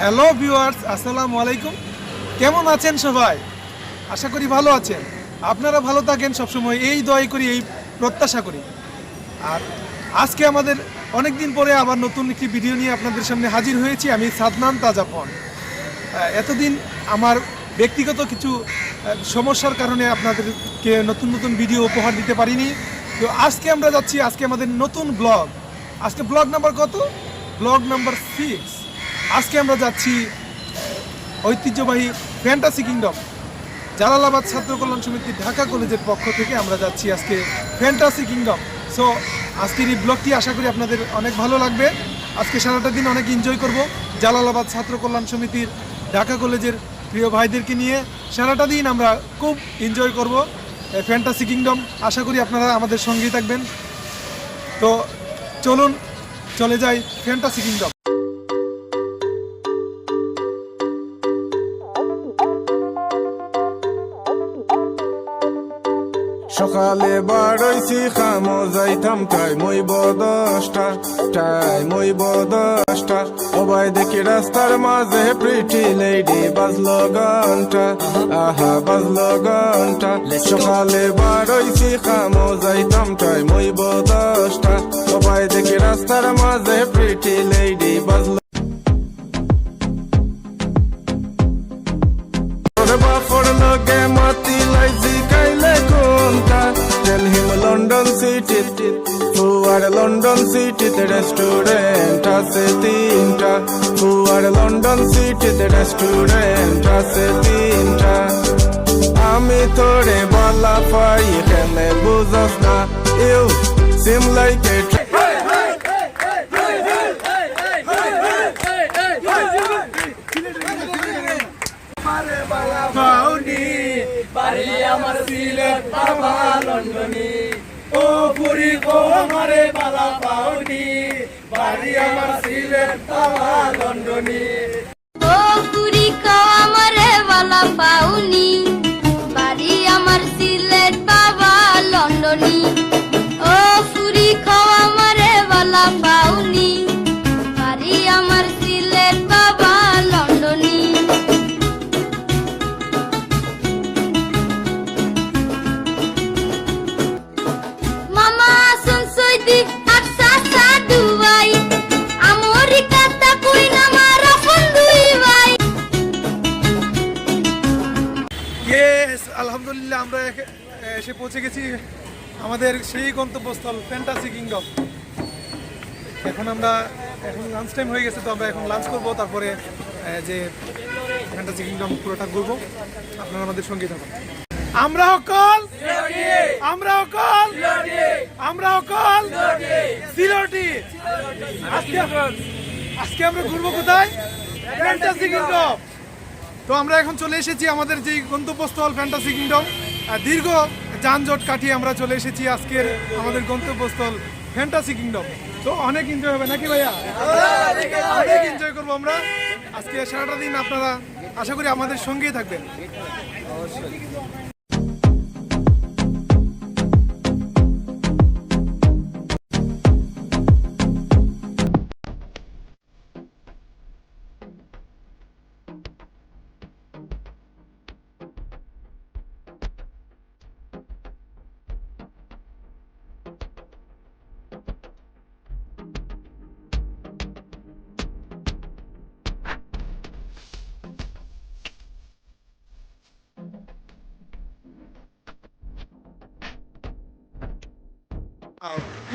Hello viewers, আসসালামু আলাইকুম। কেমন আছেন সবাই? আশা করি ভালো আছেন। আপনারা ভালো থাকেন সবসময়, এই দোয়াই করি, এই প্রত্যাশা করি। আর আজকে আমাদের অনেক দিন পরে আবার নতুন একটি ভিডিও নিয়ে আপনাদের সামনে হাজির হয়েছি। আমি সাদনান তাজাপন। এতদিন আমার ব্যক্তিগত কিছু সমস্যার কারণে আপনাদেরকে নতুন নতুন ভিডিও উপহার দিতে পারিনি। তো আজকে আমরা যাচ্ছি, আজকে আমাদের নতুন ব্লগ। আজকে ব্লগ নাম্বার কত? Blog number 6। আজকে আমরা যাচ্ছি ঐতিহ্যবাহী ফ্যান্টাসি কিংডম। জালালাবাদ ছাত্র কল্যাণ সমিতি ঢাকা কলেজের পক্ষ থেকে আমরা যাচ্ছি আজকে ফ্যান্টাসি কিংডম। সো আজকের এই ব্লগটি আশা করি আপনাদের অনেক ভালো লাগবে। আজকে সারাটা দিন অনেক এনজয় করব জালালাবাদ ছাত্র কল্যাণ সমিতির ঢাকা কলেজের প্রিয় ভাইদেরকে নিয়ে। সারাটা দিন আমরা খুব এনজয় করব ফ্যান্টাসি কিংডম। আশা করি আপনারা আমাদের সঙ্গেই থাকবেন। তো চলুন চলে যাই ফ্যান্টাসি কিংডম। সকালে বাড়াইছি খামো যাইতাম টাইম হইব 10টা, টাইম হইব 10টা। সবাই দেখি রাস্তার মাঝে প্রিটি লেডি, বাজলো ঘন্টা, আহা বাজলো ঘন্টা। সকালে বাড়াইছি খামো যাইতাম টাইম হইব 10টা। সবাই দেখি রাস্তার মাঝে প্রিটি লেডি, বাজলো বাফর লগে মাতি লাইজি কাইলে কোনটা। টেল হিম লন্ডন সিটি, ফুয়ার লন্ডন সিটিতে রেস্টুরেন্ট আছে 3টা। ফুয়ার লন্ডন সিটিতে রেস্টুরেন্ট আছে 3টা। আমি তোরে বলা পাই খেলে বুঝস না, ইউ সিম লাইক এ বাড়ি আমার সিলেট বাবা লন্ডনী, ও পুরি গো আমারে বালা পাউনি। বাড়ি আমার সিলেট বাবা লন্ডনী, ও পুরি গো আমারে বালা পাউনি। বাড়ি আমার সিলেট বাবা লন্ডনী, ও পুরি গো আমারে বালা পাউনি। বাড়ি আমার সিলেট বাবা লন্ডনী। মামা আসুন সৌদি আকসা দুবাই, আমেরিকা তা কই না মারা বন্ধুই ভাই। ইয়েস, আলহামদুলিল্লাহ আমরা এসে পৌঁছে গেছি আমাদের সেই গন্তব্যস্থল ফ্যান্টাসি কিংডম। এখন লাঞ্চ টাইম হয়ে গেছে, তো আমরা এখন লাঞ্চ করবো, তারপরে যে ফ্যান্টাসি কিংডম পুরোটা ঘুরবো। আপনারা আমাদের সঙ্গে থাকুন। আমরা সকল সিলেটি। আজকে আমরা ঘুরবো কোথায়? Fantasy kingdom. তো আমরা এখন চলে এসেছি আমাদের যে গন্তব্যস্থল ফ্যান্টাসি কিংডম। দীর্ঘ যানজট কাটিয়ে আমরা চলে এসেছি আজকের আমাদের গন্তব্যস্থল ফ্যান্টাসি কিংডম। তো অনেক এনজয় হবে নাকি ভাইয়া? অনেক এনজয় করবো আমরা আজকে সারাটা দিন। আপনারা আশা করি আমাদের সঙ্গেই থাকবেন।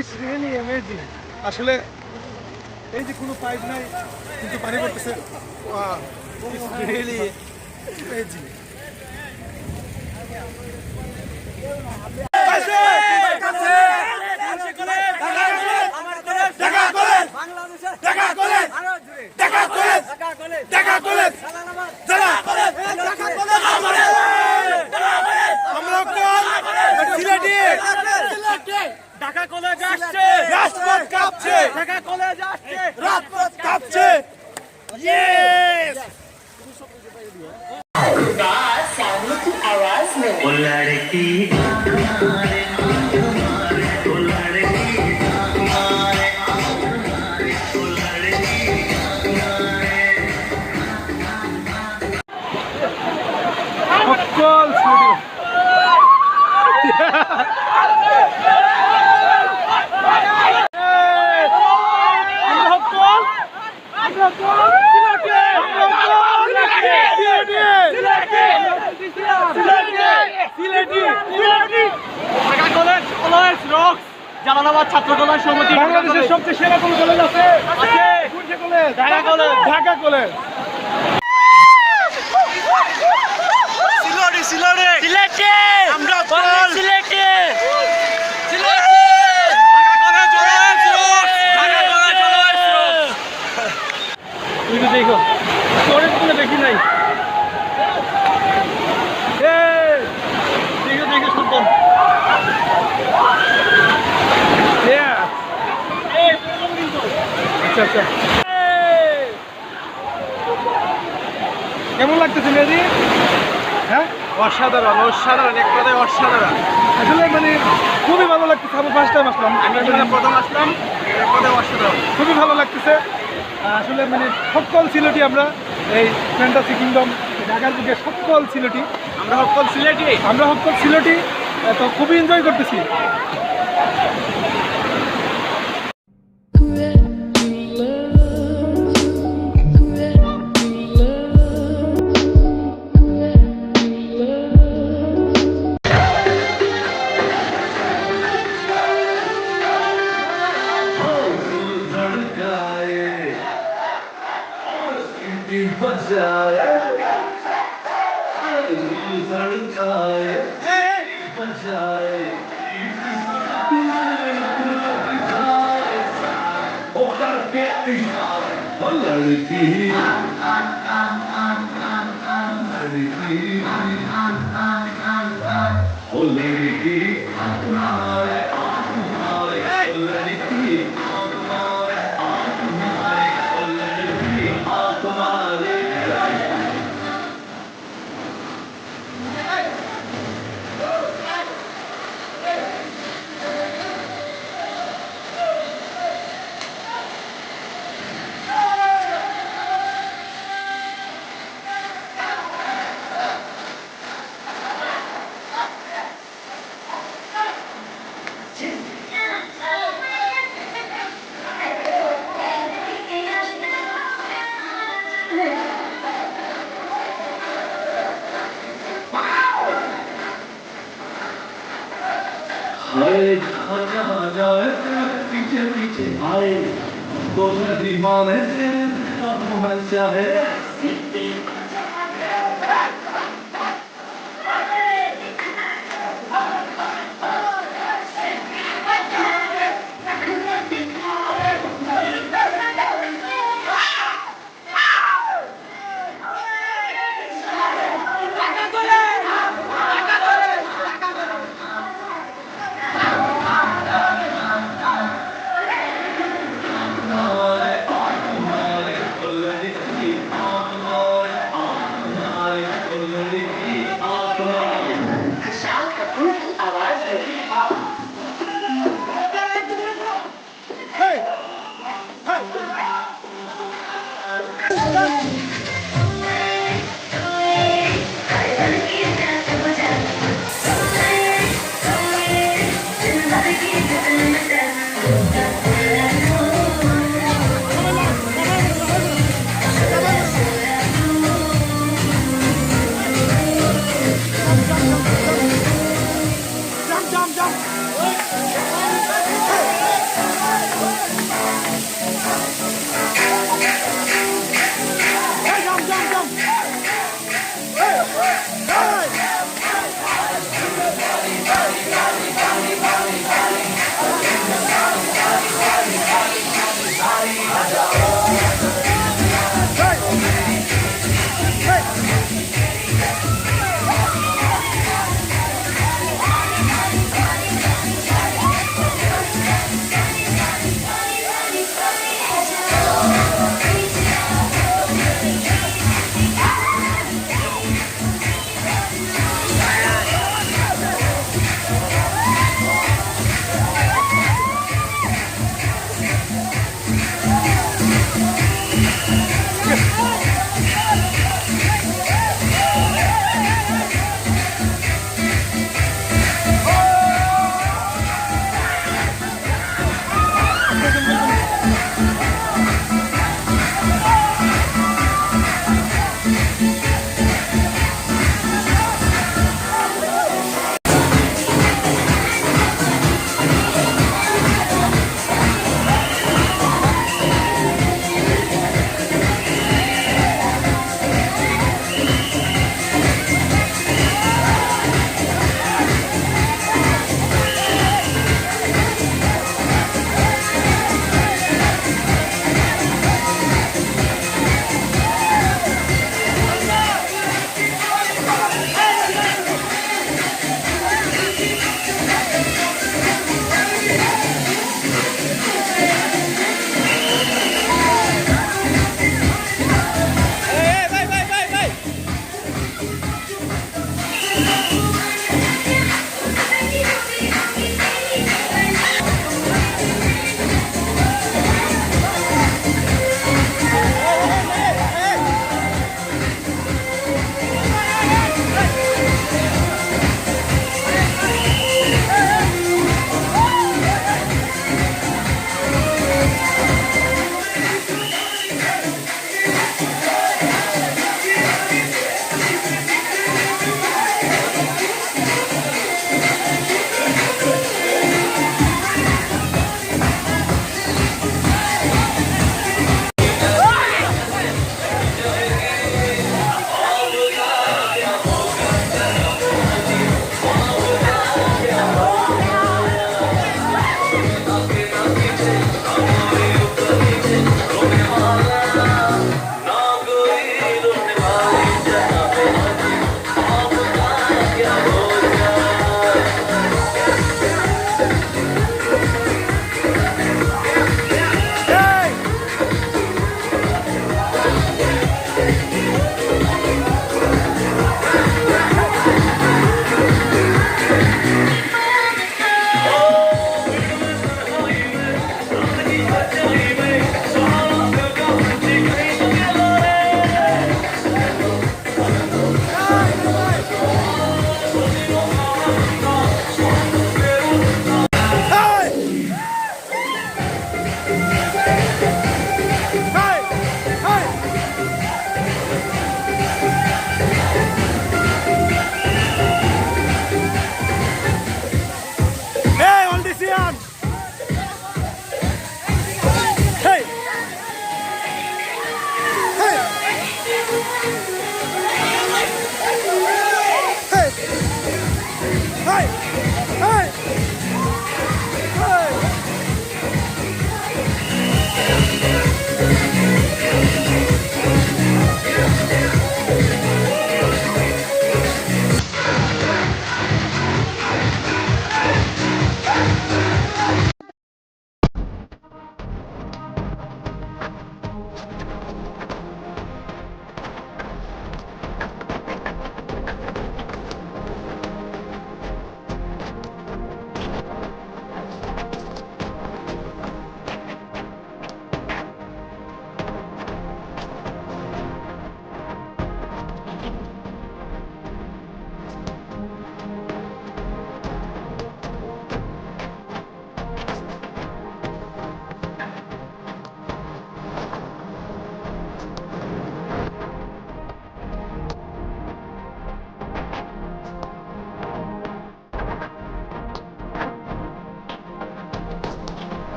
It's really amazing. আসলে এই যে কোনো পাইপ নাই কিন্তু পানি পড়তেছে। Wow, it's really amazing. Dhaka college আসছে, রাজপথ কাঁপছে। ঢাকা কলেজ আসছে, রাজপথ কাঁপছে। Yes. Dhaka college rocks Jalalabad ছাত্র কলেজ সমিতি বাংলাদেশের সবচেয়ে সেরা কোন কলেজ আছে? আছে। কোনটা college? Dhaka college. Dhaka college. সিলেটে আমরা সিলেটে দেখো তোরে দেখি নাই দেখো দেখো সুন্দর আচ্ছা আচ্ছা, কেমন লাগতেছে মেহেদি? হ্যাঁ, অসাধারণ অসাধারণ এক কথায় অসাধারণ আসলে মানে খুবই ভালো লাগতেছে। আমি ফার্স্ট টাইম আসলাম, আমি এখানে প্রথম আসলাম এক কথায় অসাধারণ খুবই ভালো লাগতেছে। আসলে মানে সকল সিলেটি আমরা এই ফ্যান্টাসি কিংডম ঢাকার বুকে সকল সিলেটি, আমরা সকল সিলেটি তো খুবই এনজয় করতেছি। पीछे पीछे आए तो दीवाने चाहे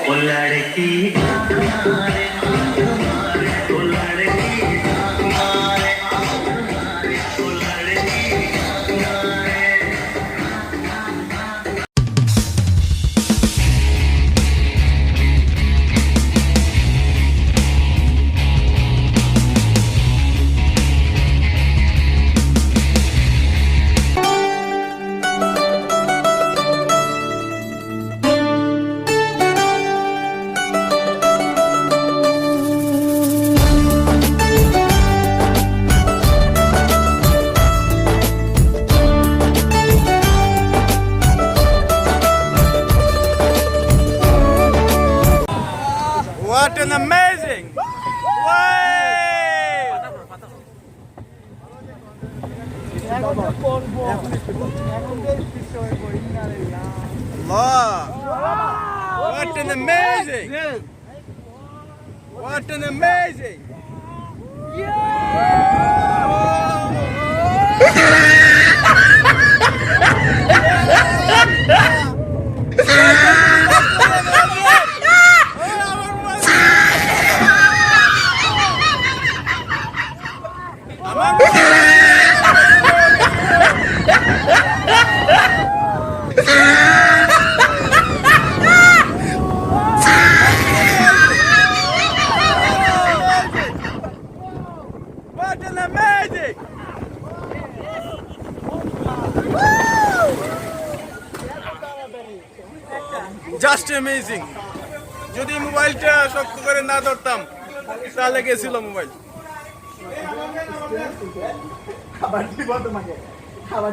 वो लड़की मारे वो लड़की मारे वो लड़की मारे What an amazing way! Allah! What an amazing! What an amazing! What an amazing! Just amazing! যদি মোবাইলটা শক্ত করে না ধরতাম তাহলে গেছিল মোবাইল। খাবার দিব তোমাকে খাবার